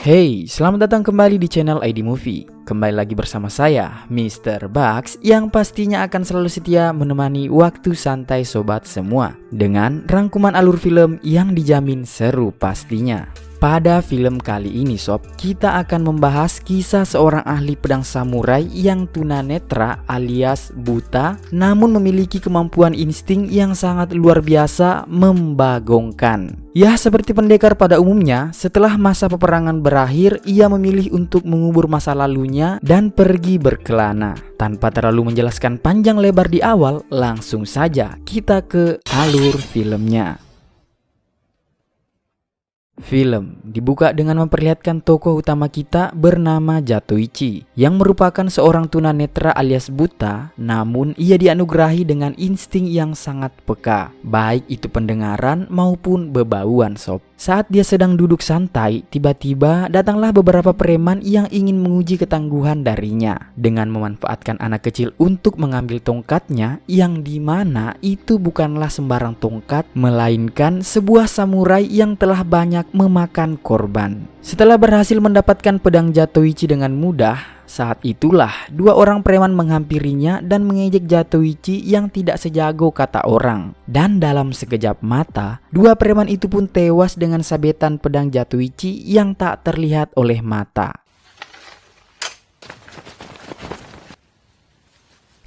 Hey, selamat datang kembali di channel ID Movie. Kembali lagi bersama saya, Mr. Bugs, yang pastinya akan selalu setia menemani waktu santai sobat semua dengan rangkuman alur film yang dijamin seru pastinya. Pada film kali ini sob, kita akan membahas kisah seorang ahli pedang samurai yang tunanetra alias buta, namun memiliki kemampuan insting yang sangat luar biasa membagongkan. Ya, seperti pendekar pada umumnya, setelah masa peperangan berakhir, ia memilih untuk mengubur masa lalunya dan pergi berkelana. Tanpa terlalu menjelaskan panjang lebar di awal, langsung saja kita ke alur filmnya. Film dibuka dengan memperlihatkan tokoh utama kita bernama Zatoichi yang merupakan seorang tunanetra alias buta, namun ia dianugerahi dengan insting yang sangat peka, baik itu pendengaran maupun bebauan sob. Saat dia sedang duduk santai, tiba-tiba datanglah beberapa preman yang ingin menguji ketangguhan darinya dengan memanfaatkan anak kecil untuk mengambil tongkatnya, yang dimana itu bukanlah sembarang tongkat, melainkan sebuah samurai yang telah banyak memakan korban. Setelah berhasil mendapatkan pedang Zatoichi dengan mudah, saat itulah dua orang preman menghampirinya dan mengejek Zatoichi yang tidak sejago kata orang. Dan dalam sekejap mata, dua preman itu pun tewas dengan sabetan pedang Zatoichi yang tak terlihat oleh mata.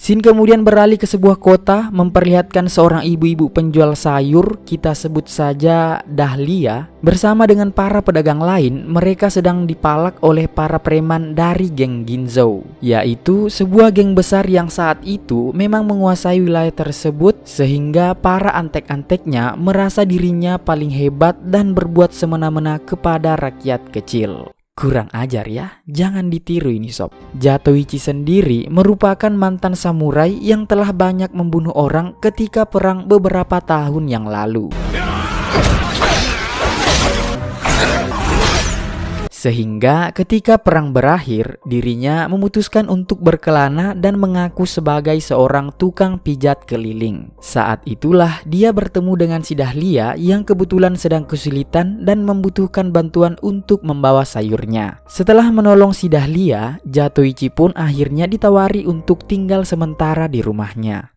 Scene kemudian beralih ke sebuah kota, memperlihatkan seorang ibu-ibu penjual sayur, kita sebut saja Dahlia, bersama dengan para pedagang lain. Mereka sedang dipalak oleh para preman dari geng Ginzo, yaitu sebuah geng besar yang saat itu memang menguasai wilayah tersebut, sehingga para antek-anteknya merasa dirinya paling hebat dan berbuat semena-mena kepada rakyat kecil. Kurang ajar ya, jangan ditiru ini sob. Zatoichi sendiri merupakan mantan samurai yang telah banyak membunuh orang ketika perang beberapa tahun yang lalu. Sehingga ketika perang berakhir, dirinya memutuskan untuk berkelana dan mengaku sebagai seorang tukang pijat keliling. Saat itulah dia bertemu dengan si Dahlia yang kebetulan sedang kesulitan dan membutuhkan bantuan untuk membawa sayurnya. Setelah menolong si Dahlia, Zatoichi pun akhirnya ditawari untuk tinggal sementara di rumahnya.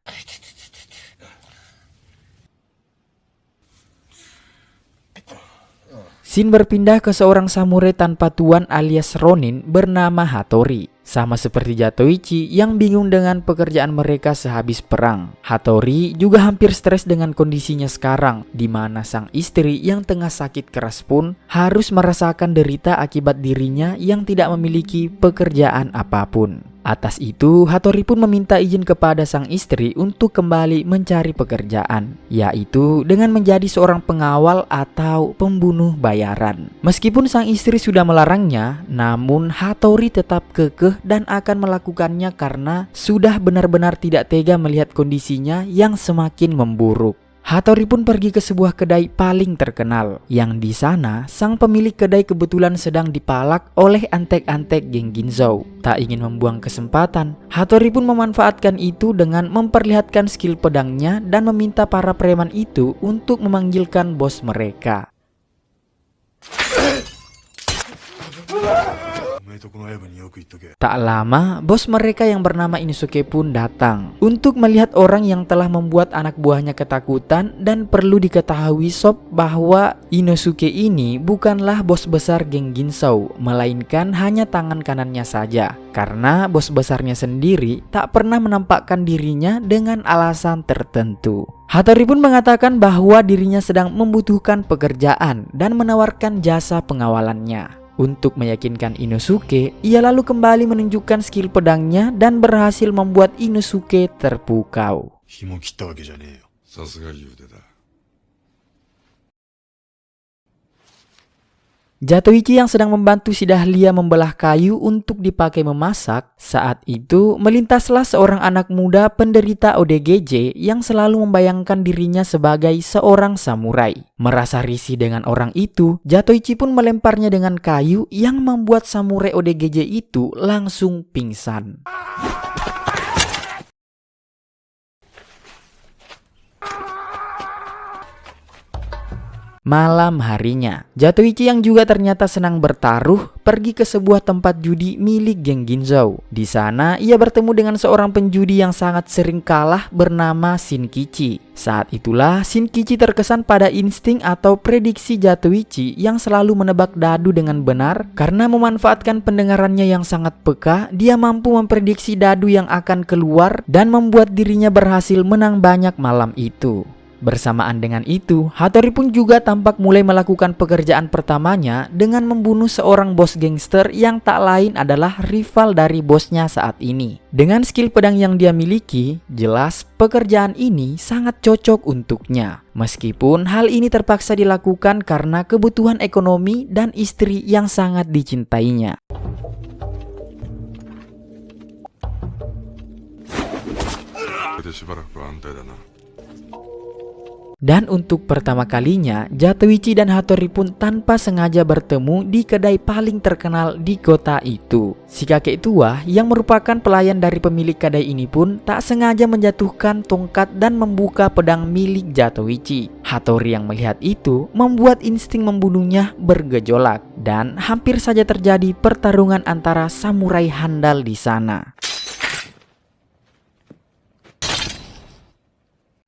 Scene berpindah ke seorang samurai tanpa tuan alias Ronin bernama Hattori. Sama seperti Zatoichi yang bingung dengan pekerjaan mereka sehabis perang, Hattori juga hampir stres dengan kondisinya sekarang, di mana sang istri yang tengah sakit keras pun harus merasakan derita akibat dirinya yang tidak memiliki pekerjaan apapun. Atas itu, Hattori pun meminta izin kepada sang istri untuk kembali mencari pekerjaan, yaitu dengan menjadi seorang pengawal atau pembunuh bayaran. Meskipun sang istri sudah melarangnya, namun Hattori tetap kekeh dan akan melakukannya karena sudah benar-benar tidak tega melihat kondisinya yang semakin memburuk. Hattori pun pergi ke sebuah kedai paling terkenal, yang di sana sang pemilik kedai kebetulan sedang dipalak oleh antek-antek geng Ginzo. Tak ingin membuang kesempatan, Hattori pun memanfaatkan itu dengan memperlihatkan skill pedangnya dan meminta para preman itu untuk memanggilkan bos mereka. Tak lama, bos mereka yang bernama Inosuke pun datang untuk melihat orang yang telah membuat anak buahnya ketakutan. Dan perlu diketahui sob bahwa Inosuke ini bukanlah bos besar geng Ginzo, melainkan hanya tangan kanannya saja, karena bos besarnya sendiri tak pernah menampakkan dirinya dengan alasan tertentu. Hattori pun mengatakan bahwa dirinya sedang membutuhkan pekerjaan dan menawarkan jasa pengawalannya. Untuk meyakinkan Inosuke, ia lalu kembali menunjukkan skill pedangnya dan berhasil membuat Inosuke terpukau. Zatoichi yang sedang membantu si Dahlia membelah kayu untuk dipakai memasak, saat itu melintaslah seorang anak muda penderita ODGJ yang selalu membayangkan dirinya sebagai seorang samurai. Merasa risih dengan orang itu, Zatoichi pun melemparnya dengan kayu yang membuat samurai ODGJ itu langsung pingsan. Malam harinya, Zatoichi yang juga ternyata senang bertaruh pergi ke sebuah tempat judi milik geng Ginzou. Di sana ia bertemu dengan seorang penjudi yang sangat sering kalah bernama Shinkichi. Saat itulah Shinkichi terkesan pada insting atau prediksi Zatoichi yang selalu menebak dadu dengan benar. Karena memanfaatkan pendengarannya yang sangat peka, dia mampu memprediksi dadu yang akan keluar dan membuat dirinya berhasil menang banyak malam itu. Bersamaan dengan itu, Hattori pun juga tampak mulai melakukan pekerjaan pertamanya dengan membunuh seorang bos gangster yang tak lain adalah rival dari bosnya saat ini. Dengan skill pedang yang dia miliki, jelas pekerjaan ini sangat cocok untuknya. Meskipun hal ini terpaksa dilakukan karena kebutuhan ekonomi dan istri yang sangat dicintainya. Dan untuk pertama kalinya, Zatoichi dan Hattori pun tanpa sengaja bertemu di kedai paling terkenal di kota itu. Si kakek tua yang merupakan pelayan dari pemilik kedai ini pun tak sengaja menjatuhkan tongkat dan membuka pedang milik Zatoichi. Hattori yang melihat itu membuat insting membunuhnya bergejolak dan hampir saja terjadi pertarungan antara samurai handal di sana.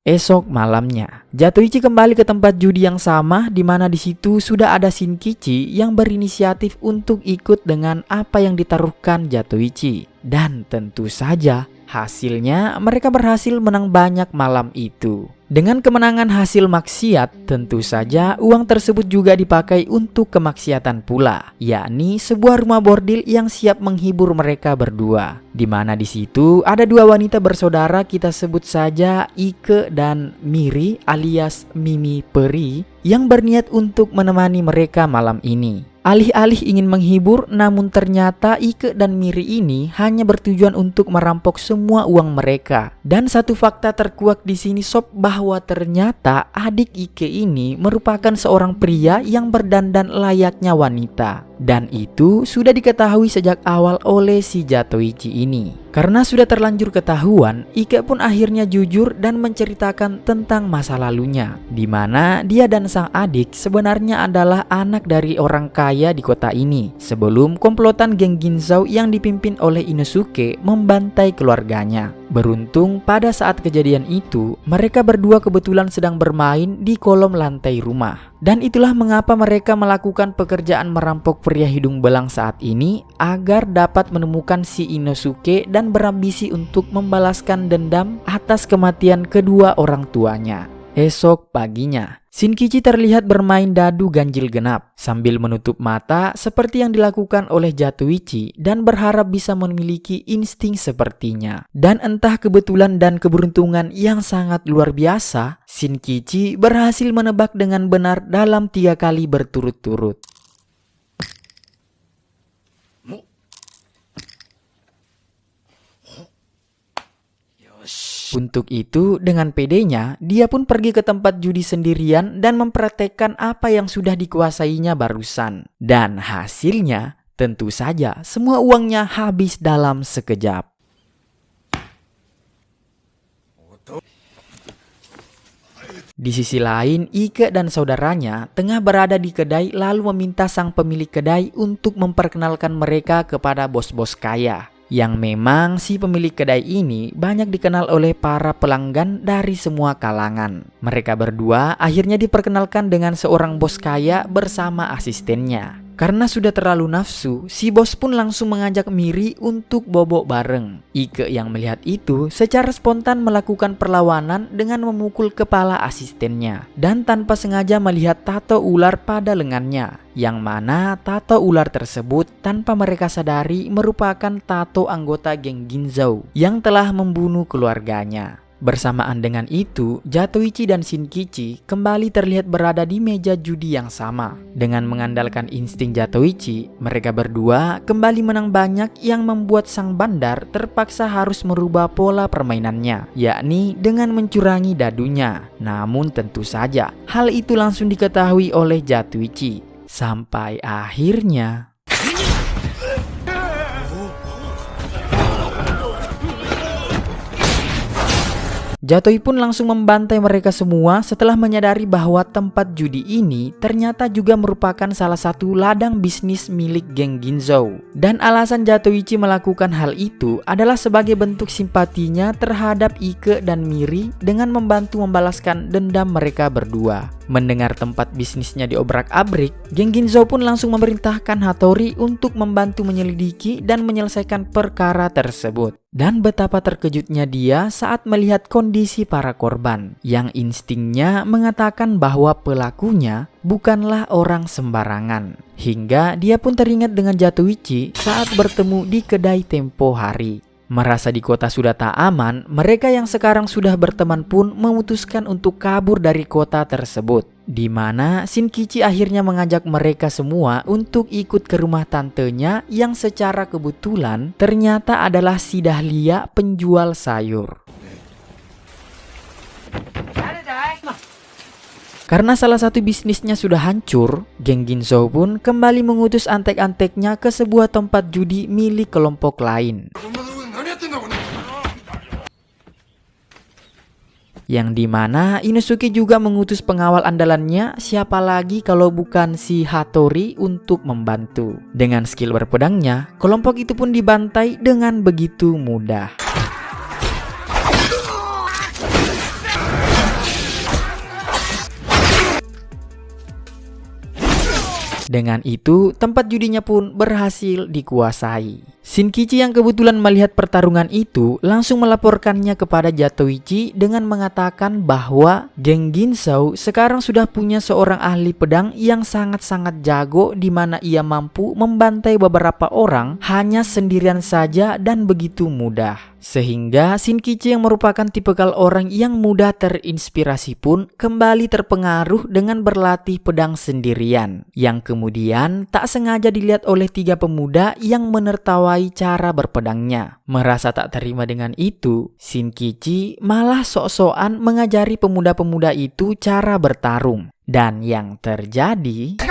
Esok malamnya, Zatoichi kembali ke tempat judi yang sama di mana di situ sudah ada Shinkichi yang berinisiatif untuk ikut dengan apa yang ditaruhkan Zatoichi. Dan tentu saja hasilnya mereka berhasil menang banyak malam itu. Dengan kemenangan hasil maksiat, tentu saja uang tersebut juga dipakai untuk kemaksiatan pula, yakni sebuah rumah bordil yang siap menghibur mereka berdua. Di mana di situ ada dua wanita bersaudara, kita sebut saja Ike dan Miri alias Mimi Peri, yang berniat untuk menemani mereka malam ini. Alih-alih ingin menghibur, namun ternyata Ike dan Miri ini hanya bertujuan untuk merampok semua uang mereka. Dan satu fakta terkuak di sini sob, bahwa ternyata adik Ike ini merupakan seorang pria yang berdandan layaknya wanita. Dan itu sudah diketahui sejak awal oleh si Zatoichi ini. Karena sudah terlanjur ketahuan, Ike pun akhirnya jujur dan menceritakan tentang masa lalunya, di mana dia dan sang adik sebenarnya adalah anak dari orang kaya di kota ini, sebelum komplotan geng Ginzou yang dipimpin oleh Inosuke membantai keluarganya. Beruntung pada saat kejadian itu, mereka berdua kebetulan sedang bermain di kolom lantai rumah. Dan itulah mengapa mereka melakukan pekerjaan merampok pria hidung belang saat ini, agar dapat menemukan si Inosuke dan berambisi untuk membalaskan dendam atas kematian kedua orang tuanya. Esok paginya, Shinkichi terlihat bermain dadu ganjil genap sambil menutup mata seperti yang dilakukan oleh Zatoichi dan berharap bisa memiliki insting sepertinya. Dan entah kebetulan dan keberuntungan yang sangat luar biasa, Shinkichi berhasil menebak dengan benar dalam 3 kali berturut-turut. Untuk itu, dengan pedenya, dia pun pergi ke tempat judi sendirian dan mempraktekkan apa yang sudah dikuasainya barusan. Dan hasilnya, tentu saja semua uangnya habis dalam sekejap. Di sisi lain, Ike dan saudaranya tengah berada di kedai lalu meminta sang pemilik kedai untuk memperkenalkan mereka kepada bos-bos kaya. Yang memang si pemilik kedai ini banyak dikenal oleh para pelanggan dari semua kalangan. Mereka berdua akhirnya diperkenalkan dengan seorang bos kaya bersama asistennya. Karena sudah terlalu nafsu, si bos pun langsung mengajak Miri untuk bobok bareng. Ike yang melihat itu secara spontan melakukan perlawanan dengan memukul kepala asistennya. Dan tanpa sengaja melihat tato ular pada lengannya. Yang mana tato ular tersebut tanpa mereka sadari merupakan tato anggota geng Ginzou yang telah membunuh keluarganya. Bersamaan dengan itu, Zatoichi dan Shinkichi kembali terlihat berada di meja judi yang sama. Dengan mengandalkan insting Zatoichi, mereka berdua kembali menang banyak yang membuat sang bandar terpaksa harus merubah pola permainannya, yakni dengan mencurangi dadunya. Namun tentu saja, hal itu langsung diketahui oleh Zatoichi. Sampai akhirnya Jatoi pun langsung membantai mereka semua setelah menyadari bahwa tempat judi ini ternyata juga merupakan salah satu ladang bisnis milik geng Ginzo. Dan alasan Zatoichi melakukan hal itu adalah sebagai bentuk simpatinya terhadap Ike dan Miri dengan membantu membalaskan dendam mereka berdua. Mendengar tempat bisnisnya diobrak-abrik, geng Ginzo pun langsung memerintahkan Hattori untuk membantu menyelidiki dan menyelesaikan perkara tersebut. Dan betapa terkejutnya dia saat melihat kondisi para korban, yang instingnya mengatakan bahwa pelakunya bukanlah orang sembarangan. Hingga dia pun teringat dengan Zatoichi saat bertemu di kedai tempo hari. Merasa di kota sudah tak aman, mereka yang sekarang sudah berteman pun memutuskan untuk kabur dari kota tersebut. Di mana Shinkichi akhirnya mengajak mereka semua untuk ikut ke rumah tantenya yang secara kebetulan ternyata adalah si Dahlia penjual sayur. Karena salah satu bisnisnya sudah hancur, geng Ginzo pun kembali mengutus antek-anteknya ke sebuah tempat judi milik kelompok lain. Yang dimana Inosuke juga mengutus pengawal andalannya, siapa lagi kalau bukan si Hattori, untuk membantu. Dengan skill berpedangnya, kelompok itu pun dibantai dengan begitu mudah. Dengan itu, tempat judinya pun berhasil dikuasai. Shinkichi yang kebetulan melihat pertarungan itu langsung melaporkannya kepada Zatoichi dengan mengatakan bahwa geng Ginzo sekarang sudah punya seorang ahli pedang yang sangat-sangat jago, di mana ia mampu membantai beberapa orang hanya sendirian saja dan begitu mudah. Sehingga Shinkichi yang merupakan tipikal orang yang mudah terinspirasi pun kembali terpengaruh dengan berlatih pedang sendirian, yang kemudian tak sengaja dilihat oleh 3 pemuda yang menertawai cara berpedangnya. Merasa tak terima dengan itu, Shinkichi malah sok-sokan mengajari pemuda-pemuda itu cara bertarung. Dan yang terjadi,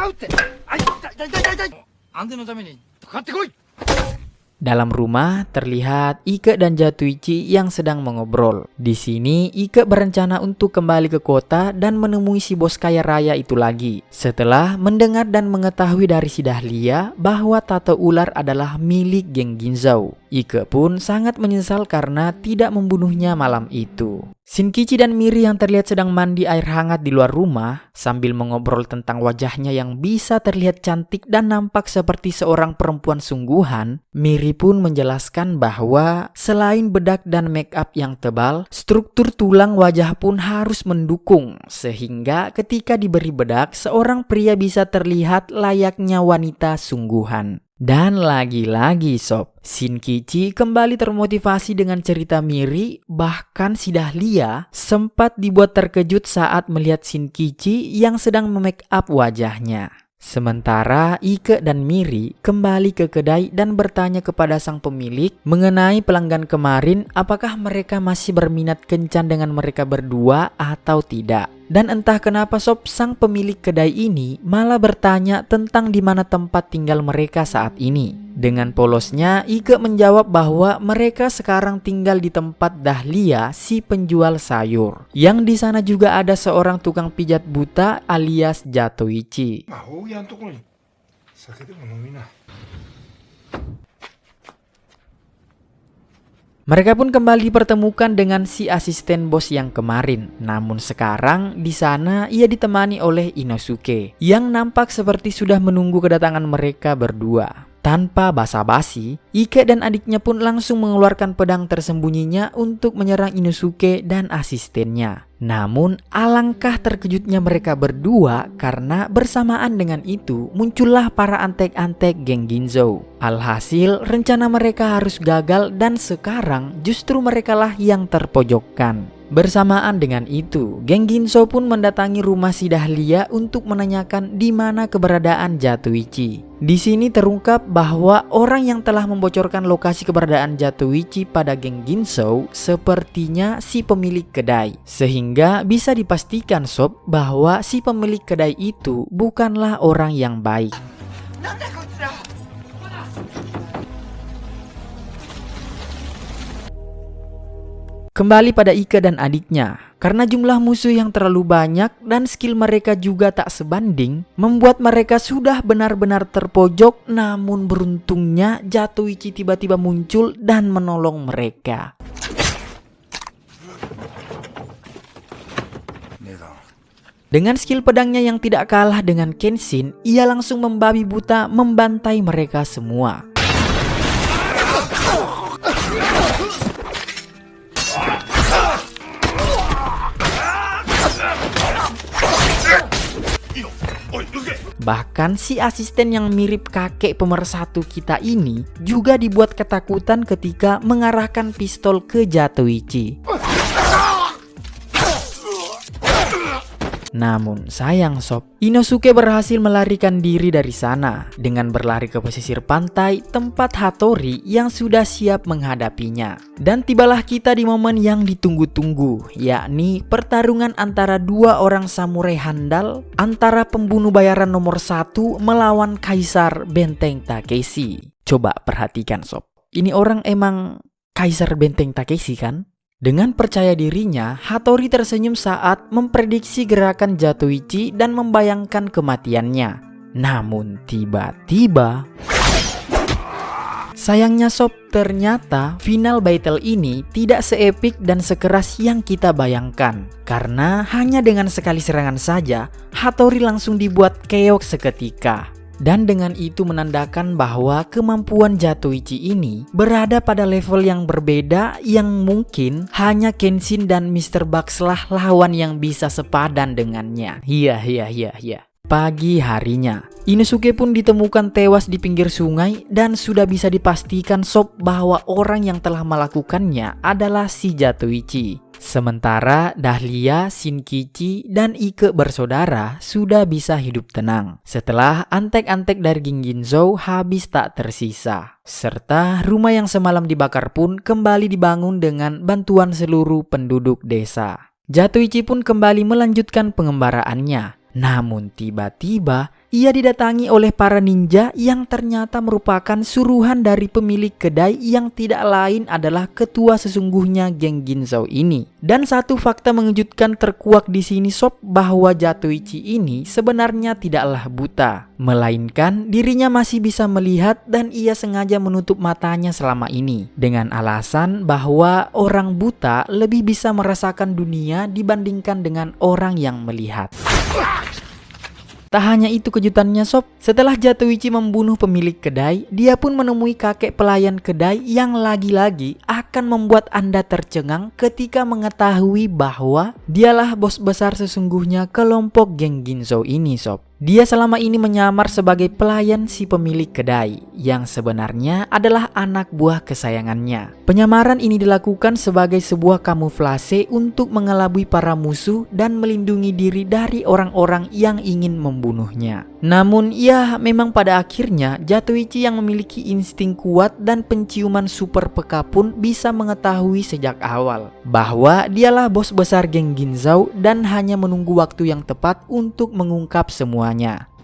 dalam rumah terlihat Ike dan Zatoichi yang sedang mengobrol. Di sini Ike berencana untuk kembali ke kota dan menemui si bos kaya raya itu lagi. Setelah mendengar dan mengetahui dari si Dahlia bahwa tato ular adalah milik geng Ginzo, Ike pun sangat menyesal karena tidak membunuhnya malam itu. Shinkichi dan Miri yang terlihat sedang mandi air hangat di luar rumah sambil mengobrol tentang wajahnya yang bisa terlihat cantik dan nampak seperti seorang perempuan sungguhan. Miri pun menjelaskan bahwa selain bedak dan make up yang tebal, struktur tulang wajah pun harus mendukung, sehingga ketika diberi bedak, seorang pria bisa terlihat layaknya wanita sungguhan. Dan lagi-lagi sob, Shinkichi kembali termotivasi dengan cerita Miri. Bahkan si Dahlia sempat dibuat terkejut saat melihat Shinkichi yang sedang memake up wajahnya. Sementara Ike dan Miri kembali ke kedai dan bertanya kepada sang pemilik mengenai pelanggan kemarin, apakah mereka masih berminat kencan dengan mereka berdua atau tidak. Dan entah kenapa sob, sang pemilik kedai ini malah bertanya tentang di mana tempat tinggal mereka saat ini. Dengan polosnya, Ike menjawab bahwa mereka sekarang tinggal di tempat Dahlia, si penjual sayur. Yang di sana juga ada seorang tukang pijat buta alias Zatoichi. Mereka pun kembali dipertemukan dengan si asisten bos yang kemarin. Namun sekarang di sana ia ditemani oleh Inosuke yang nampak seperti sudah menunggu kedatangan mereka berdua. Tanpa basa-basi, Ike dan adiknya pun langsung mengeluarkan pedang tersembunyinya untuk menyerang Inosuke dan asistennya. Namun alangkah terkejutnya mereka berdua karena bersamaan dengan itu muncullah para antek-antek geng Ginzo. Alhasil rencana mereka harus gagal dan sekarang justru merekalah yang terpojokkan. Bersamaan dengan itu, geng Ginzo pun mendatangi rumah si Dahlia untuk menanyakan di mana keberadaan Zatoichi. Di sini terungkap bahwa orang yang telah membocorkan lokasi keberadaan Zatoichi pada geng Ginzo sepertinya si pemilik kedai. Sehingga bisa dipastikan sob bahwa si pemilik kedai itu bukanlah orang yang baik. kembali pada Ike dan adiknya. Karena jumlah musuh yang terlalu banyak dan skill mereka juga tak sebanding, membuat mereka sudah benar-benar terpojok. Namun beruntungnya Zatoichi tiba-tiba muncul dan menolong mereka. Dengan skill pedangnya yang tidak kalah dengan Kenshin, ia langsung membabi buta membantai mereka semua. Bahkan si asisten yang mirip kakek pemersatu kita ini juga dibuat ketakutan ketika mengarahkan pistol ke Zatoichi. Namun sayang sob, Inosuke berhasil melarikan diri dari sana dengan berlari ke pesisir pantai tempat Hattori yang sudah siap menghadapinya. Dan tibalah kita di momen yang ditunggu-tunggu, yakni pertarungan antara dua orang samurai handal, antara pembunuh bayaran nomor 1 melawan Kaisar Benteng Takeshi. Coba perhatikan sob, ini orang emang Kaisar Benteng Takeshi kan? Dengan percaya dirinya, Hattori tersenyum saat memprediksi gerakan Zatoichi dan membayangkan kematiannya. Namun tiba-tiba, sayangnya sob, ternyata final battle ini tidak seepik dan sekeras yang kita bayangkan. Karena hanya dengan sekali serangan saja, Hattori langsung dibuat keok seketika. Dan dengan itu menandakan bahwa kemampuan Zatoichi ini berada pada level yang berbeda, yang mungkin hanya Kenshin dan Mr. Bugs lah lawan yang bisa sepadan dengannya. Iya. Pagi harinya, Inosuke pun ditemukan tewas di pinggir sungai dan sudah bisa dipastikan sob bahwa orang yang telah melakukannya adalah si Zatoichi. Sementara Dahlia, Shinkichi, dan Ike bersaudara sudah bisa hidup tenang setelah antek-antek dari Ginginzo habis tak tersisa. Serta rumah yang semalam dibakar pun kembali dibangun dengan bantuan seluruh penduduk desa. Zatoichi pun kembali melanjutkan pengembaraannya. Namun tiba-tiba ia didatangi oleh para ninja yang ternyata merupakan suruhan dari pemilik kedai yang tidak lain adalah ketua sesungguhnya geng Ginzo ini. Dan satu fakta mengejutkan terkuak di sini sob, bahwa Zatoichi ini sebenarnya tidaklah buta, melainkan dirinya masih bisa melihat dan ia sengaja menutup matanya selama ini dengan alasan bahwa orang buta lebih bisa merasakan dunia dibandingkan dengan orang yang melihat. Tak hanya itu kejutannya sob, setelah Zatoichi membunuh pemilik kedai, dia pun menemui kakek pelayan kedai yang lagi-lagi akan membuat Anda tercengang ketika mengetahui bahwa dialah bos besar sesungguhnya kelompok geng Ginzo ini sob. Dia selama ini menyamar sebagai pelayan si pemilik kedai yang sebenarnya adalah anak buah kesayangannya. Penyamaran ini dilakukan sebagai sebuah kamuflase untuk mengelabui para musuh dan melindungi diri dari orang-orang yang ingin membunuhnya. Namun ya memang pada akhirnya Zatoichi yang memiliki insting kuat dan penciuman super peka pun bisa mengetahui sejak awal bahwa dialah bos besar geng Ginzo dan hanya menunggu waktu yang tepat untuk mengungkap semua.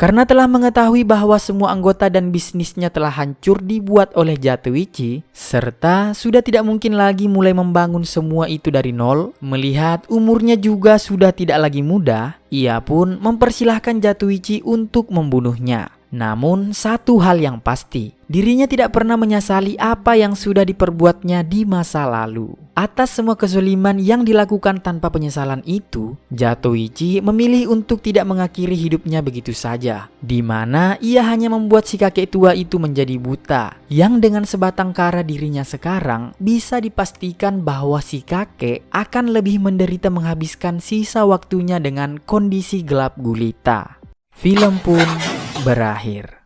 Karena telah mengetahui bahwa semua anggota dan bisnisnya telah hancur dibuat oleh Zatoichi, serta sudah tidak mungkin lagi mulai membangun semua itu dari nol, melihat umurnya juga sudah tidak lagi muda, ia pun mempersilahkan Zatoichi untuk membunuhnya. Namun satu hal yang pasti, dirinya tidak pernah menyesali apa yang sudah diperbuatnya di masa lalu. Atas semua kezaliman yang dilakukan tanpa penyesalan itu, Zatoichi memilih untuk tidak mengakhiri hidupnya begitu saja, di mana ia hanya membuat si kakek tua itu menjadi buta, yang dengan sebatang kara dirinya sekarang bisa dipastikan bahwa si kakek akan lebih menderita menghabiskan sisa waktunya dengan kondisi gelap gulita. Film pun berakhir.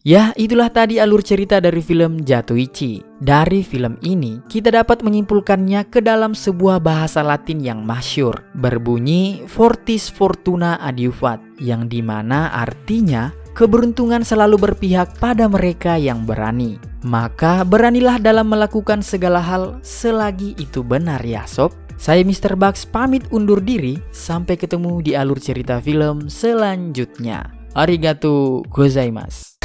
Ya, itulah tadi alur cerita dari film Zatoichi. Dari film ini, kita dapat menyimpulkannya ke dalam sebuah bahasa Latin yang masyhur, berbunyi Fortis Fortuna Adiuvat, yang dimana artinya keberuntungan selalu berpihak pada mereka yang berani. Maka beranilah dalam melakukan segala hal selagi itu benar ya sob. Saya Mr. Bugs pamit undur diri, sampai ketemu di alur cerita film selanjutnya. Arigatou gozaimasu.